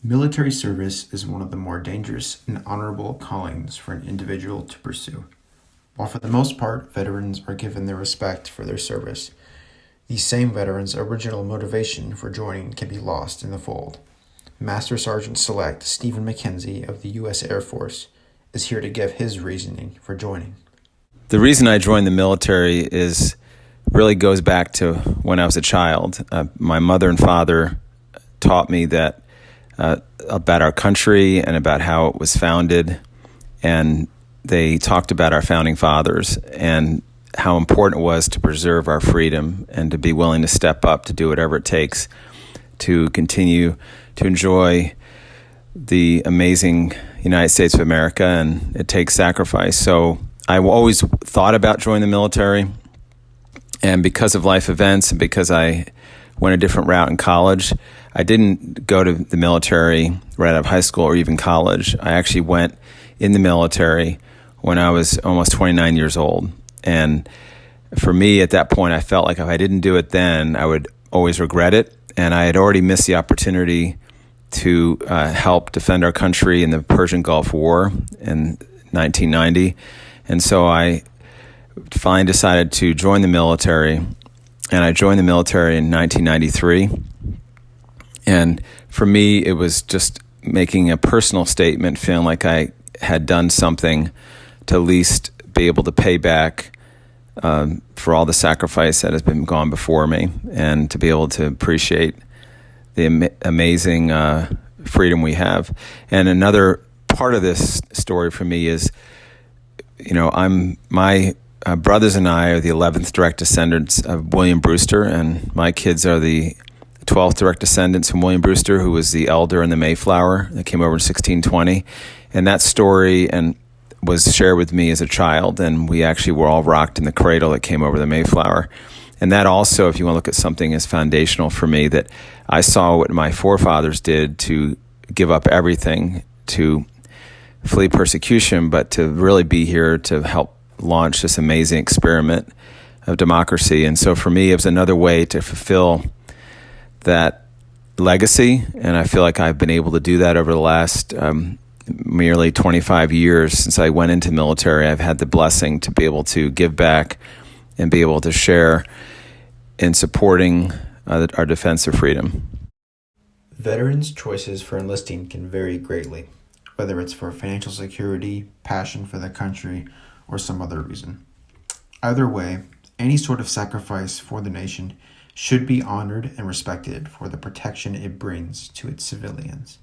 Military service is one of the more dangerous and honorable callings for an individual to pursue. While for the most part, veterans are given their respect for their service, these same veterans' original motivation for joining can be lost in the fold. Master Sergeant Select Stephen McKenzie of the U.S. Air Force is here to give his reasoning for joining. The reason I joined the military really goes back to when I was a child. My mother and father taught me that about our country and about how it was founded, and they talked about our founding fathers and how important it was to preserve our freedom and to be willing to step up to do whatever it takes to continue to enjoy the amazing United States of America, and it takes sacrifice. So I always thought about joining the military, and because of life events and because I went a different route in college, I didn't go to the military right out of high school or even college. I actually went in the military when I was almost 29 years old. And for me, at that point, I felt like if I didn't do it then, I would always regret it. And I had already missed the opportunity to help defend our country in the Persian Gulf War in 1990. And so I finally decided to join the military, and I joined the military in 1993. And for me, it was just making a personal statement, feeling like I had done something to at least be able to pay back for all the sacrifice that has been gone before me, and to be able to appreciate the amazing freedom we have. And another part of this story for me is, my brothers and I are the 11th direct descendants of William Brewster, and my kids are the 12th direct descendants from William Brewster, who was the elder in the Mayflower that came over in 1620. And that story was shared with me as a child, and we actually were all rocked in the cradle that came over the Mayflower. And that also, if you want to look at something as foundational for me, that I saw what my forefathers did to give up everything, to flee persecution, but to really be here to help launch this amazing experiment of democracy. And so for me, it was another way to fulfill that legacy, and I feel like I've been able to do that over the last merely 25 years since I went into the military. I've had the blessing to be able to give back and be able to share in supporting our defense of freedom. Veterans' choices for enlisting can vary greatly, whether it's for financial security, passion for the country, or some other reason. Either way, any sort of sacrifice for the nation should be honored and respected for the protection it brings to its civilians.